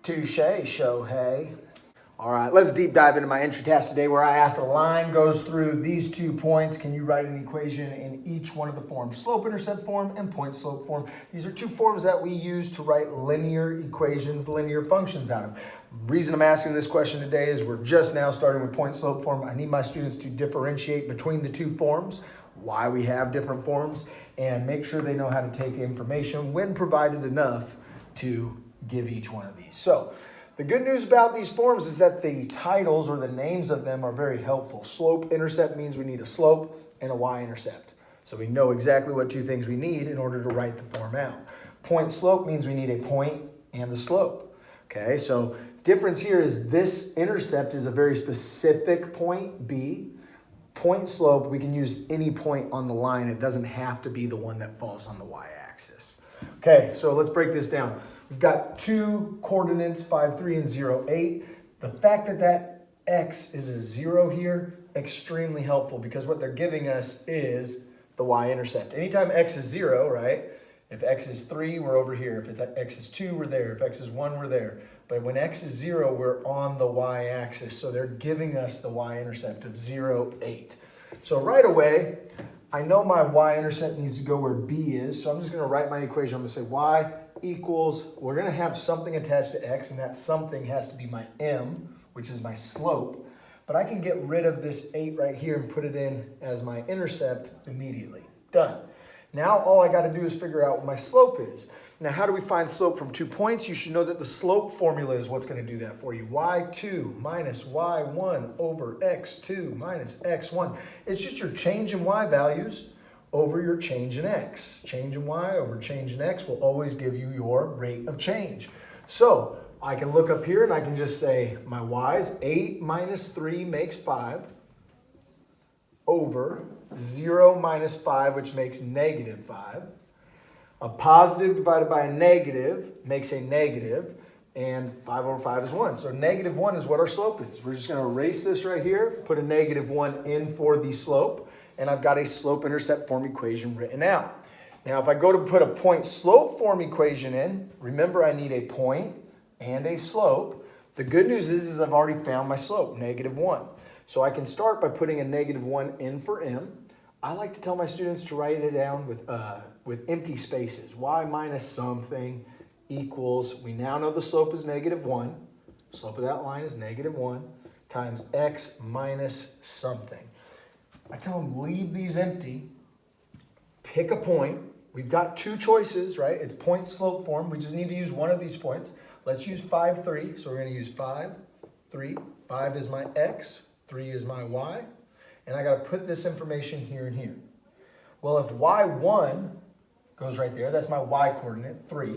Touche, Shohei. All right, let's deep dive into my entry task today where I asked a line goes through these 2 points. Can you write an equation in each one of the forms? Slope-intercept form and point-slope form. These are 2 forms that we use to write linear equations, linear functions out of. The reason I'm asking this question today is we're just now starting with point-slope form. I need my students to differentiate between the 2 forms, why we have different forms, and make sure they know how to take information when provided enough to give each one of these. So, the good news about these forms is that the titles or the names of them are very helpful. Slope-intercept means we need a slope and a y-intercept. So we know exactly what 2 things we need in order to write the form out. Point-slope means we need a point and the slope. Okay, so difference here is this intercept is a very specific point, B. Point-slope, we can use any point on the line. It doesn't have to be the one that falls on the y-axis. Okay, so let's break this down. We've got 2 coordinates, 5, 3, and 0, 8. The fact that that x is a 0 here, extremely helpful because what they're giving us is the y-intercept. Anytime x is 0, right? If x is 3, we're over here. If x is 2, we're there. If x is 1, we're there. But when x is 0, we're on the y-axis. So they're giving us the y-intercept of 0, 8. So right away, I know my y-intercept needs to go where b is, so I'm just going to write my equation. I'm going to say y equals, we're going to have something attached to x, and that something has to be my m, which is my slope. But I can get rid of this 8 right here and put it in as my intercept immediately. Done. Now all I got to do is figure out what my slope is. Now how do we find slope from 2 points? You should know that the slope formula is what's going to do that for you. y2 minus y1 over x2 minus x1. It's just your change in y values over your change in x. Change in y over change in x will always give you your rate of change. So I can look up here and I can just say my y is 8 minus 3 makes 5 over 0 minus 5, which makes negative 5. A positive divided by a negative makes a negative, and 5 over 5 is 1. So negative 1 is what our slope is. We're just going to erase this right here, put a negative 1 in for the slope, and I've got a slope-intercept form equation written out. Now, if I go to put a point-slope form equation in, remember I need a point and a slope. The good news is I've already found my slope, negative 1. So I can start by putting a negative 1 in for m. I like to tell my students to write it down with empty spaces. Y minus something equals, we now know the slope is negative 1. Slope of that line is negative 1 times x minus something. I tell them leave these empty, pick a point. We've got 2 choices, right? It's point-slope form. We just need to use one of these points. Let's use 5, 3. So we're going to use 5, 3. 5 is my x, 3 is my y. And I got to put this information here and here. Well, if y1 goes right there, that's my y coordinate, 3.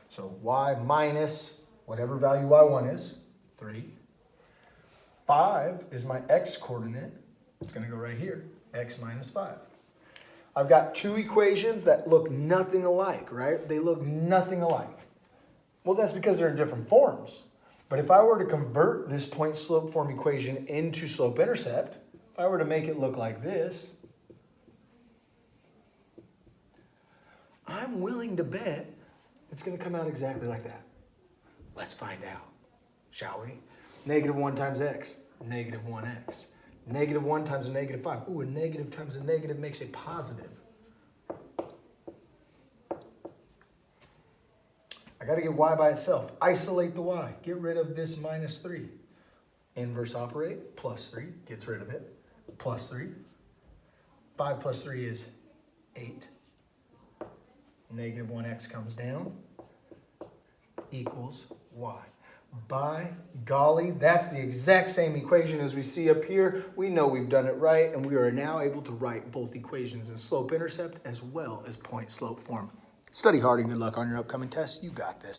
So y minus whatever value y1 is, 3. 5 is my x coordinate. It's going to go right here, x minus 5. I've got 2 equations that look nothing alike, right? They look nothing alike. Well, that's because they're in different forms. But if I were to convert this point-slope form equation into slope-intercept, if I were to make it look like this, I'm willing to bet it's going to come out exactly like that. Let's find out, shall we? Negative 1 times x, negative 1x. Negative 1 times a negative 5. Ooh, a negative times a negative makes a positive. I got to get y by itself. Isolate the y. Get rid of this minus 3. Inverse operate, plus 3. Gets rid of it. Plus 3. 5 plus 3 is 8. Negative 1x comes down. Equals y. By golly, that's the exact same equation as we see up here. We know we've done it right, and we are now able to write both equations in slope-intercept as well as point-slope form. Study hard and good luck on your upcoming test. You got this.